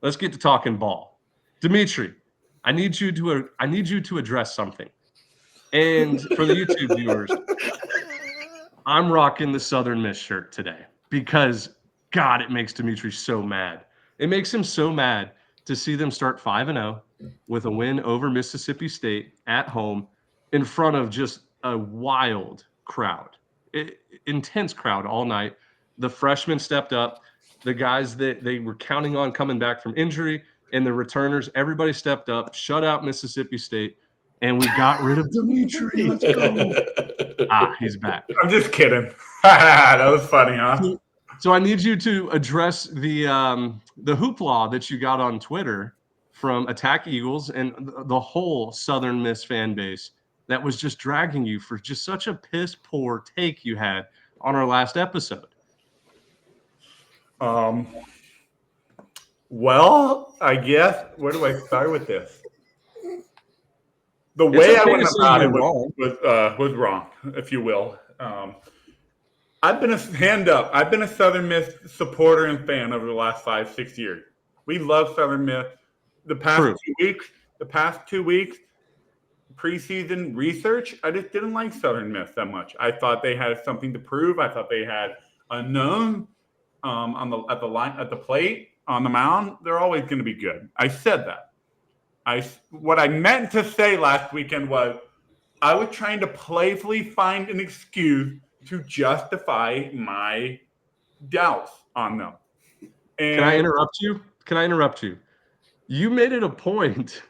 let's get to talking ball. Dimitri, I need you to address something. And for the YouTube viewers, I'm rocking the Southern Miss shirt today because, God, it makes Dimitri so mad. It makes him so mad to see them start 5-0 with a win over Mississippi State at home in front of just a wild crowd, intense crowd all night. The freshmen stepped up. The guys that they were counting on coming back from injury and the returners, everybody stepped up, shut out Mississippi State, and we got rid of Dimitri. Let's go. He's back. I'm just kidding. That was funny, huh? So I need you to address the hoopla that you got on Twitter from Attack Eagles and the whole Southern Miss fan base that was just dragging you for just such a piss poor take you had on our last episode. Well, I guess where do I start with this? The way I went about it was wrong, if you will. I've been a Southern Miss supporter and fan over the last 5-6 years. We love Southern Miss. The past 2 weeks, preseason research, I just didn't like Southern Miss that much. I thought they had something to prove. I thought they had unknown at the plate, on the mound. They're always going to be good. I said that. What I meant to say last weekend was I was trying to playfully find an excuse to justify my doubts on them. And Can I interrupt you? You made it a point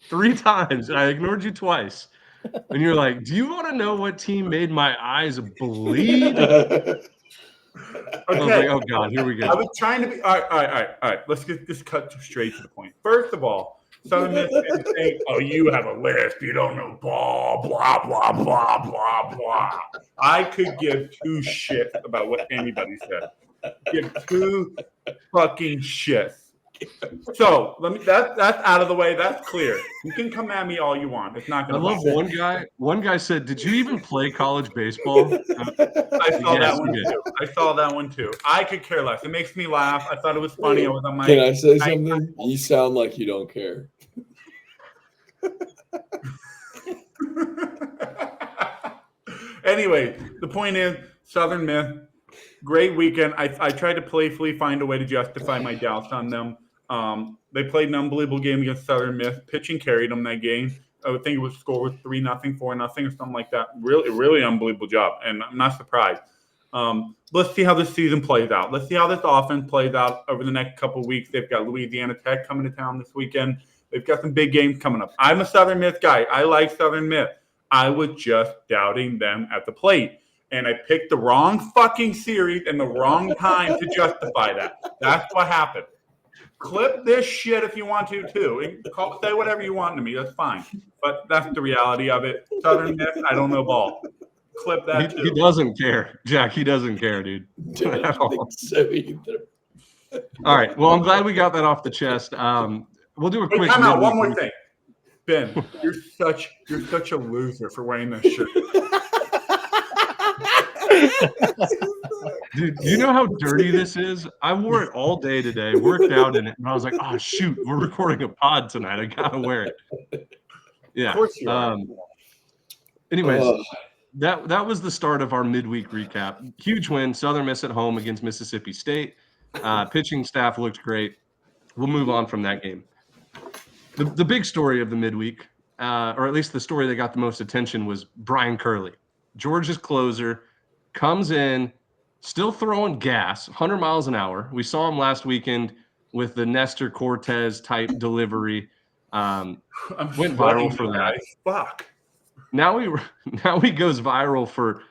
3 times, and I ignored you twice. And you're like, do you want to know what team made my eyes bleed? Okay. I was like, oh, God, here we go. I was trying to be – all right. Let's get this cut straight to the point. First of all, Southern Miss is saying, you have a list. You don't know ball, blah, blah, blah, blah, blah. I could give 2 shits about what anybody said. Give 2 fucking shits. So that's out of the way. That's clear. You can come at me all you want. It's not going to. I love one guy said, "Did you even play college baseball?" I saw that one too. I could care less. It makes me laugh. I thought it was funny. I was on my. Can I say something? You sound like you don't care. Anyway, the point is, Southern Miss, great weekend. I tried to playfully find a way to justify my doubts on them. They played an unbelievable game against Southern Miss. Pitching carried them that game. I would think it was score was 3-0, 4-0, or something like that. Really unbelievable job, and I'm not surprised. Let's see how this season plays out. Let's see how this offense plays out over the next couple of weeks. They've got Louisiana Tech coming to town this weekend. They've got some big games coming up. I'm a Southern Miss guy. I like Southern Miss. I was just doubting them at the plate. And I picked the wrong fucking series and the wrong time to justify that. That's what happened. Clip this shit if you want to, too. Say whatever you want to me. That's fine. But that's the reality of it. Southern Miss, I don't know ball. Clip that, too. He doesn't care. Jack, he doesn't care, dude. I don't think so either. All right. Well, I'm glad we got that off the chest. We'll do a quick. Time out. One more thing. Ben, you're such a loser for wearing this shirt. Dude, you know how dirty this is? I wore it all day today, worked out in it, and I was like, oh, shoot, we're recording a pod tonight. I got to wear it. Yeah. Of course you are. Anyways, that was the start of our midweek recap. Huge win, Southern Miss at home against Mississippi State. Pitching staff looked great. We'll move on from that game. The big story of the midweek, or at least the story that got the most attention, was Brian Curley. Georgia's closer comes in, still throwing gas, 100 miles an hour. We saw him last weekend with the Nestor Cortez type delivery. Went viral for that. Fuck. Now he goes viral for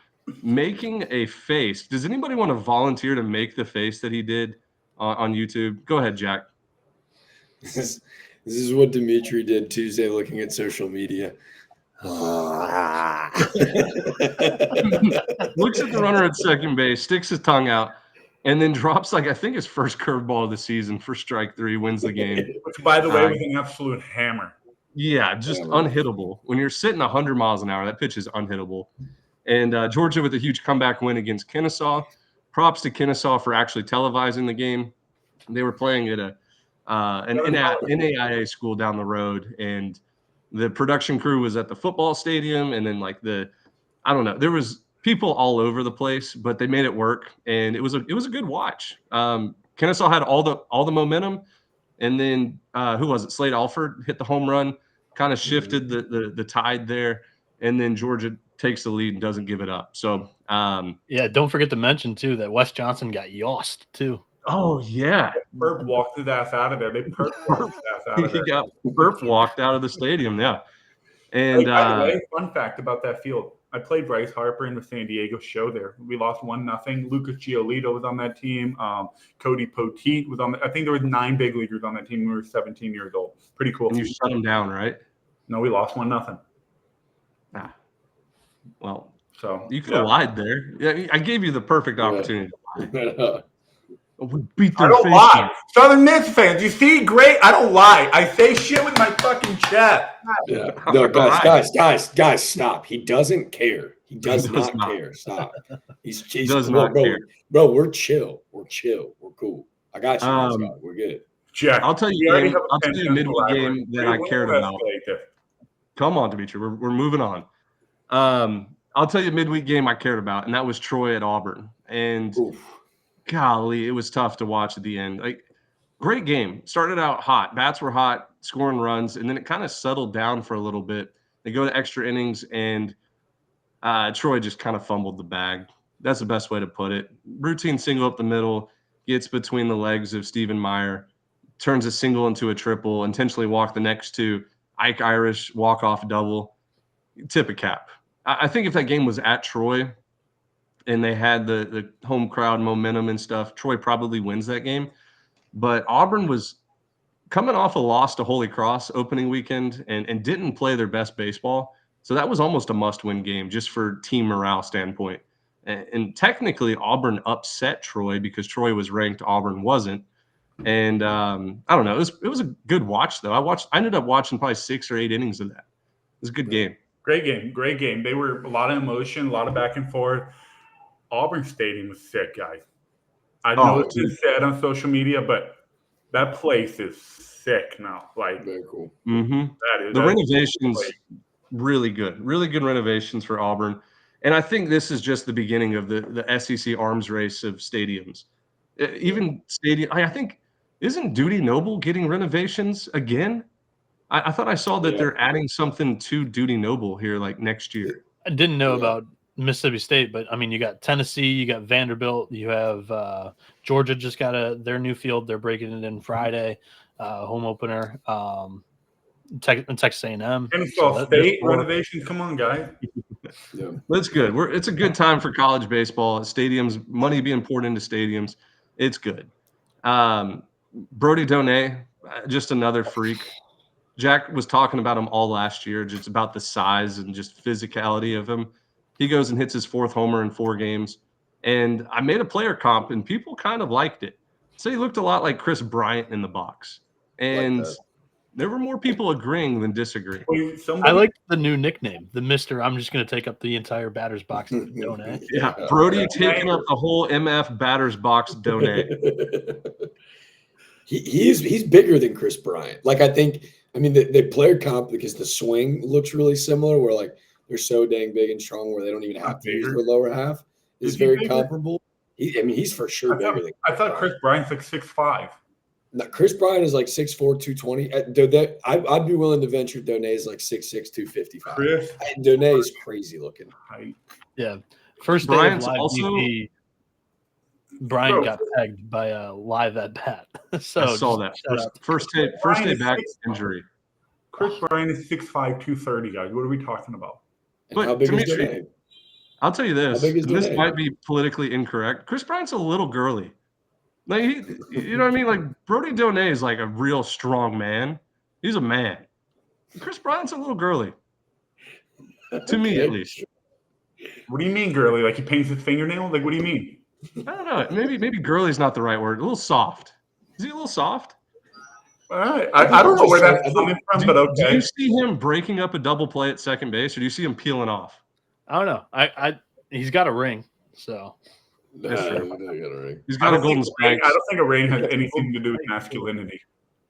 making a face. Does anybody want to volunteer to make the face that he did on YouTube? Go ahead, Jack. This is what Dimitri did Tuesday looking at social media. Looks at the runner at second base, sticks his tongue out, and then drops, I think, his first curveball of the season for strike 3, wins the game. Which, by the way, was an absolute hammer. Yeah, just unhittable. When you're sitting 100 miles an hour, that pitch is unhittable. And Georgia with a huge comeback win against Kennesaw. Props to Kennesaw for actually televising the game. They were playing at an NAIA school down the road, and the production crew was at the football stadium, and then like I don't know, there was people all over the place, but they made it work, and it was a good watch. Kennesaw had all the momentum, and then who was it? Slade Alford hit the home run, kind of shifted the tide there, and then Georgia takes the lead and doesn't give it up. So don't forget to mention too that Wes Johnson got yossed too. Oh yeah, Perp walked his ass out of there. They perp walked his ass out of there. He got perp walked out of the stadium. Yeah, and by the way, fun fact about that field: I played Bryce Harper in the San Diego show there. We lost 1-0. Lucas Giolito was on that team. Cody Poteet was on. I think there was 9 big leaguers on that team when we were 17 years old. Pretty cool. And you shut them down, right? No, we lost 1-0. Ah, well, so you could have lied there. Yeah, I gave you the perfect opportunity to lie. We beat I don't lie. Southern Miss fans, you see, great. I don't lie. I say shit with my fucking chest. Yeah. No, guys, stop. He doesn't care. He does not care. Stop. He's does not care. Bro, we're chill. We're chill. We're cool. I got you. We're good. Jack, I'll tell you a midweek game that I cared about. Come on, Dimitri. We're moving on. I'll tell you a midweek game I cared about, and that was Troy at Auburn. And golly, it was tough to watch at the end. Like, great game. Started out hot. Bats were hot, scoring runs, and then it kind of settled down for a little bit. They go to extra innings, and Troy just kind of fumbled the bag. That's the best way to put it. Routine single up the middle, gets between the legs of Stephen Meyer, turns a single into a triple, intentionally walk the next two. Ike Irish, walk-off double, tip a cap. I think if that game was at Troy and they had the home crowd momentum and stuff, Troy probably wins that game. But Auburn was coming off a loss to Holy Cross opening weekend and didn't play their best baseball. So that was almost a must-win game just for team morale standpoint. And technically, Auburn upset Troy because Troy was ranked, Auburn wasn't. And I don't know. It was a good watch, though. I ended up watching probably 6 or 8 innings of that. It was a good game. Great game. They were a lot of emotion, a lot of back and forth. Auburn Stadium was sick, guys. I know it's been said on social media, but that place is sick now. Like, very cool. The renovations really good renovations for Auburn, and I think this is just the beginning of the SEC arms race of stadiums. Even stadium, I think, isn't Duty Noble getting renovations again? I thought I saw that they're adding something to Duty Noble here like next year. I didn't know about Mississippi State, but I mean, you got Tennessee, you got Vanderbilt, you have Georgia just got their new field. They're breaking it in Friday, home opener. Texas A&M. Kennesaw State renovations. Come on, guys. That's good. It's a good time for college baseball. Stadiums, money being poured into stadiums. It's good. Brody Donay, just another freak. Jack was talking about him all last year, just about the size and just physicality of him. He goes and hits his 4th homer in 4 games. And I made a player comp, and people kind of liked it. So he looked a lot like Chris Bryant in the box. And there were more people agreeing than disagreeing. I like the new nickname, the Mr. I'm just going to take up the entire batter's box. Donay. Yeah, Brody taking up the whole MF batter's box Donay. He's bigger than Chris Bryant. Like, I think, they player comp because the swing looks really similar, where like they're so dang big and strong where they don't even have to use their lower half. Is very comparable. He's for sure bigger than. I thought Chris Bryant's like 6'5". No, Chris Bryant is like 6'4", 220. I'd be willing to venture Donay is like 6'6", 255. Donay is crazy looking. Yeah. First day Bryant's of live also DP, Brian got pegged by a live at bat. So I saw that first day back injury. Chris Bryant is 6'5", 230, guys. What are we talking about? But how big is Donay? I'll tell you this. This might be politically incorrect. Chris Bryant's a little girly. Like, you know what I mean? Like, Brody Donay is like a real strong man. He's a man. Chris Bryant's a little girly. To me, at least. What do you mean, girly? Like, he paints his fingernail? Like, what do you mean? I don't know. Maybe girly's not the right word. A little soft. Is he a little soft? All right. I don't know where that's coming from, but okay. Do you see him breaking up a double play at second base, or do you see him peeling off? I don't know. He's got a ring, so. That's true. Got a ring. He's got a golden spike. I don't think a ring has anything to do with masculinity.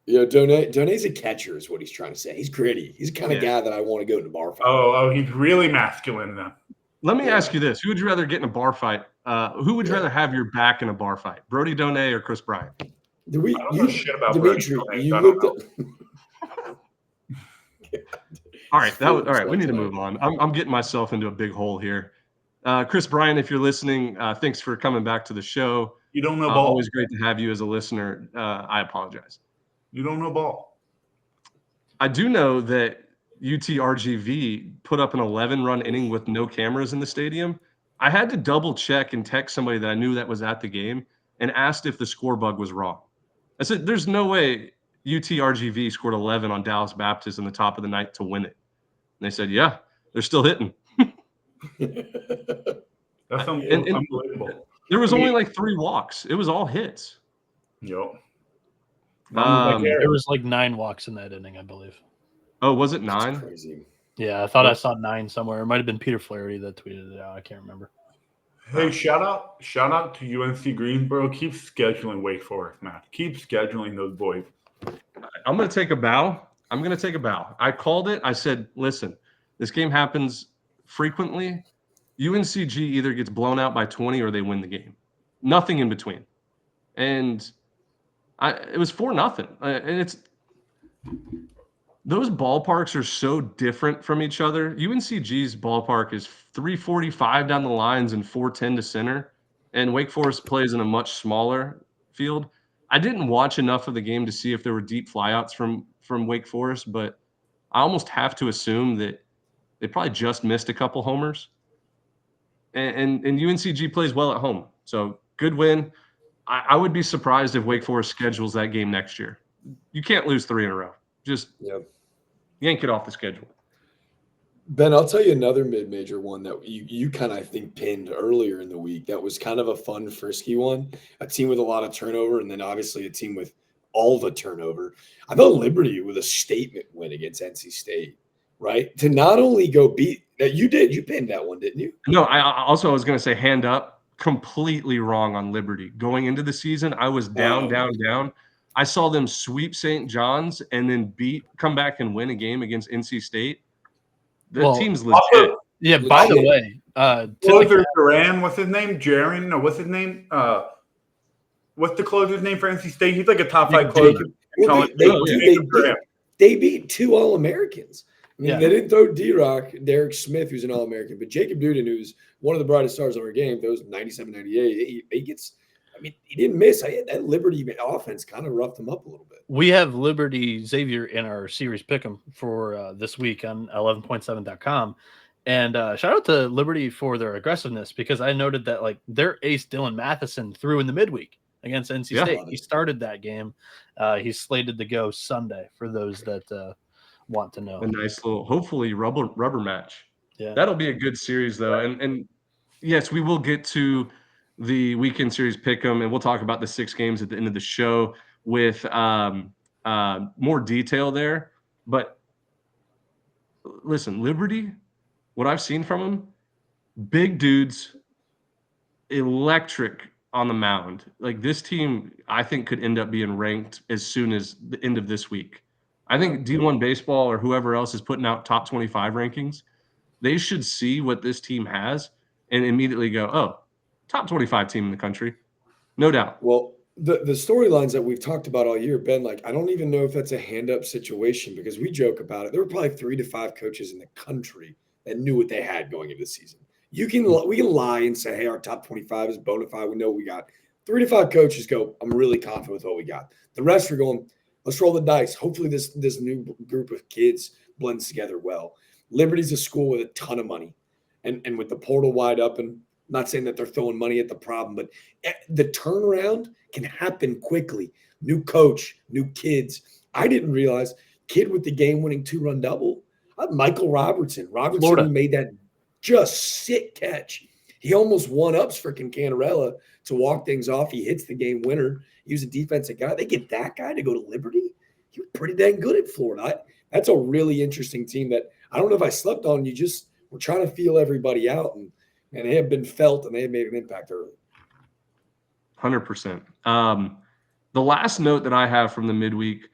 Donet's a catcher is what he's trying to say. He's gritty. He's the kind of guy that I want to go to the bar fight. Oh, he's really masculine then. Let me ask you this: who would you rather get in a bar fight? Who would you rather have your back in a bar fight, Brody Donet or Chris Bryant? I don't know shit about Dimitri, Brody you Donet, looked up. All right, we need to move on. I'm getting myself into a big hole here. Chris Bryant, if you're listening, thanks for coming back to the show. You don't know ball. Always great to have you as a listener. I apologize. You don't know ball. I do know that UTRGV put up an 11-run inning with no cameras in the stadium. I had to double check and text somebody that I knew that was at the game and asked if the score bug was wrong. I said, there's no way UTRGV scored 11 on Dallas Baptist in the top of the ninth to win it. And they said, yeah, they're still hitting. That's unbelievable. There was only like 3 walks. It was all hits. Yep. There was like 9 walks in that inning, I believe. Oh, was it 9? That's crazy. Yeah, I thought I saw 9 somewhere. It might have been Peter Flaherty that tweeted it out. I can't remember. Hey, shout out to UNC Greensboro. Keep scheduling Wake Forest, man. Keep scheduling those boys. I'm going to take a bow. I called it. I said, listen, this game happens frequently. UNCG either gets blown out by 20 or they win the game. Nothing in between. And it was 4-0. And those ballparks are so different from each other. UNCG's ballpark is 345 down the lines and 410 to center. And Wake Forest plays in a much smaller field. I didn't watch enough of the game to see if there were deep flyouts from Wake Forest, but I almost have to assume that they probably just missed a couple homers. And UNCG plays well at home. So good win. I would be surprised if Wake Forest schedules that game next year. You can't lose 3 in a row. Just yank it off the schedule. Ben, I'll tell you another mid-major one that you kind of, I think, pinned earlier in the week. That was kind of a fun, frisky one. A team with a lot of turnover, and then obviously a team with all the turnover. I thought Liberty with a statement win against NC State, right? To not only go beat – you pinned that one, didn't you? No, I was going to say hand up. Completely wrong on Liberty. Going into the season, I was down. I saw them sweep St. John's and then come back and win a game against NC State. The team's legit. Yeah, by the way, closer Duran, what's his name? Jaron? No, what's his name? What's the closer's name for NC State? He's like a top 5 closer. Well, they beat 2 All-Americans. I mean, they didn't throw D-Rock, Derek Smith, who's an All-American, but Jacob Duden, who's one of the brightest stars of our game, those 97, 98, he gets – I mean, he didn't miss. That Liberty offense kind of roughed him up a little bit. We have Liberty Xavier in our series pick'em for this week on 11.7.com. And shout out to Liberty for their aggressiveness, because I noted that like their ace Dylan Matheson threw in the midweek against NC State. He started that game. He's slated to go Sunday for those that want to know. A nice little, hopefully, rubber match. Yeah, that'll be a good series though. And yes, we will get to the weekend series pick'em, and we'll talk about the 6 games at the end of the show with more detail there. But listen, Liberty, what I've seen from them, big dudes, electric on the mound. Like this team, I think could end up being ranked as soon as the end of this week. I think D1 Baseball or whoever else is putting out top 25 rankings, they should see what this team has and immediately go, oh, top 25 team in the country. No doubt. Well, the storylines that we've talked about all year, Ben, like I don't even know if that's a hand-up situation, because we joke about it. There were probably 3 to 5 coaches in the country that knew what they had going into the season. We can lie and say, hey, our top 25 is bona fide. We know what we got. 3 to 5 coaches go, I'm really confident with what we got. The rest are going, let's roll the dice. Hopefully this new group of kids blends together well. Liberty's a school with a ton of money, and with the portal wide open, not saying that they're throwing money at the problem, but the turnaround can happen quickly. New coach, new kids. I didn't realize kid with the game-winning 2-run double, Michael Robertson. Robertson made that just sick catch. He almost one-ups freaking Canarella to walk things off. He hits the game winner. He was a defensive guy. They get that guy to go to Liberty. He was pretty dang good at Florida. That's a really interesting team that I don't know if I slept on. You just were trying to feel everybody out, and they have been felt, and they have made an impact early. 100%. The last note that I have from the midweek,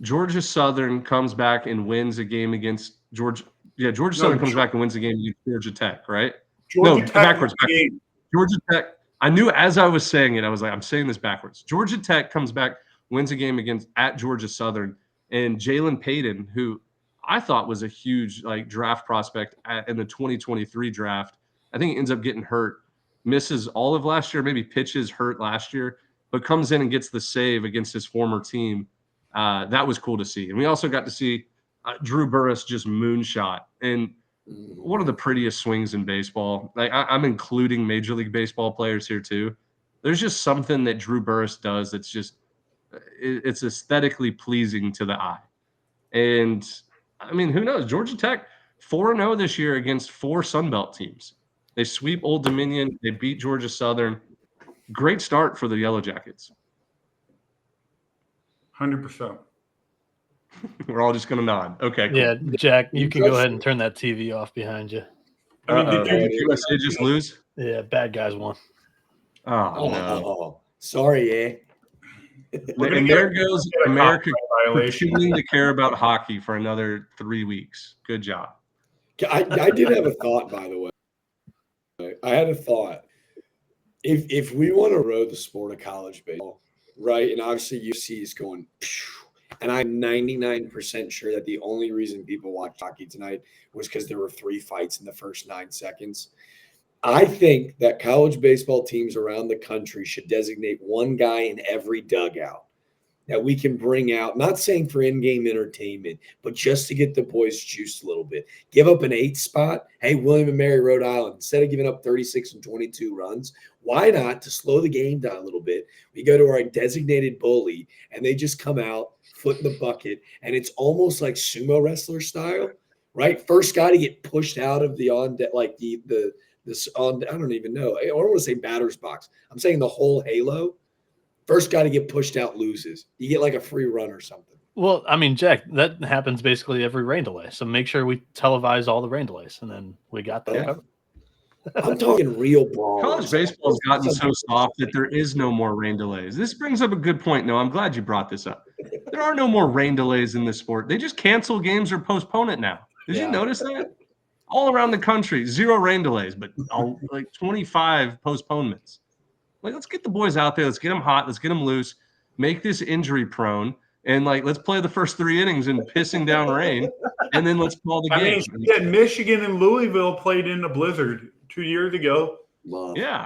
Georgia Southern comes back and wins a game against Georgia. Yeah, Georgia Southern comes back and wins a game against Georgia Tech, right? Georgia No, Tech backwards. game. Georgia Tech. I knew as I was saying it, I was like, I'm saying this backwards. Georgia Tech comes back, wins a game at Georgia Southern, and Jalen Payton, who I thought was a huge draft prospect in the 2023 draft. I think he ends up getting hurt, misses all of last year, maybe pitches hurt last year, but comes in and gets the save against his former team. That was cool to see. And we also got to see Drew Burress just moonshot. And one of the prettiest swings in baseball. I'm including Major League Baseball players here too. There's just something that Drew Burress does that's just it's aesthetically pleasing to the eye. And I mean, who knows? Georgia Tech 4-0 this year against 4 Sun Belt teams. They sweep Old Dominion. They beat Georgia Southern. Great start for the Yellow Jackets. 100%. We're all just going to nod. Okay, cool. Yeah, Jack, you can go ahead and turn that TV off behind you. I mean, did USA just lose? Yeah, bad guys won. Oh, no. Sorry, eh? And there goes America continuing to care about hockey for another 3 weeks. Good job. I did have a thought, by the way. I had a thought. If we want to grow the sport of college baseball, right, and obviously UC is going, and I'm 99% sure that the only reason people watched hockey tonight was because there were 3 fights in the first 9 seconds. I think that college baseball teams around the country should designate one guy in every dugout that we can bring out, not saying for in-game entertainment, but just to get the boys juiced a little bit. Give up an 8 spot. Hey, William & Mary, Rhode Island, instead of giving up 36 and 22 runs, why not, to slow the game down a little bit, we go to our designated bully, and they just come out, foot in the bucket, and it's almost like sumo wrestler style, right? First guy to get pushed out of the I don't even know. I don't want to say batter's box. I'm saying the whole halo. First guy to get pushed out loses. You get like a free run or something. Well, I mean, Jack, that happens basically every rain delay. So make sure we televise all the rain delays, and then we got that covered. I'm talking real ball. College baseball has gotten so soft that there is no more rain delays. This brings up a good point, Noah. I'm glad you brought this up. There are no more rain delays in this sport. They just cancel games or postpone it now. Did you notice that? All around the country, 0 rain delays, but like 25 postponements. Let's get the boys out there. Let's get them hot. Let's get them loose. Make this injury prone. And let's play the first 3 innings in pissing down rain. And then let's call the game. I mean, Michigan and Louisville played in a blizzard 2 years ago. Yeah.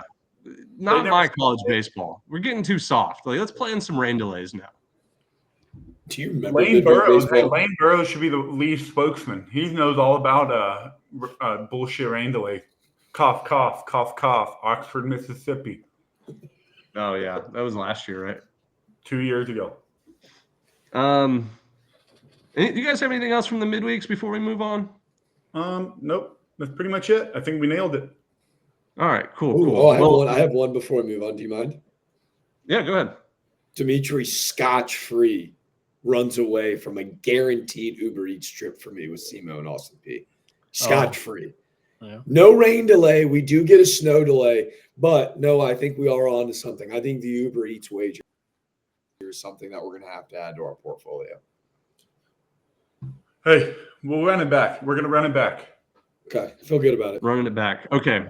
Not my college baseball. We're getting too soft. Let's play in some rain delays now. Do you remember Lane Burroughs? Hey, Lane Burroughs should be the lead spokesman. He knows all about bullshit rain delay. Cough, cough, cough, cough. Oxford, Mississippi. Oh, yeah. That was last year, right? 2 years ago. Do you guys have anything else from the midweeks before we move on? Nope. That's pretty much it. I think we nailed it. All right, cool. Oh, I have one before we move on. Do you mind? Yeah, go ahead. Dimitri scotch-free runs away from a guaranteed Uber Eats trip for me with Simo and Austin P. Scotch-free. Yeah. No rain delay. We do get a snow delay, but no, I think we are on to something. I think the Uber Eats wager is something that we're going to have to add to our portfolio. Hey, we'll run it back. We're going to run it back. Okay. I feel good about it. Running it back. Okay.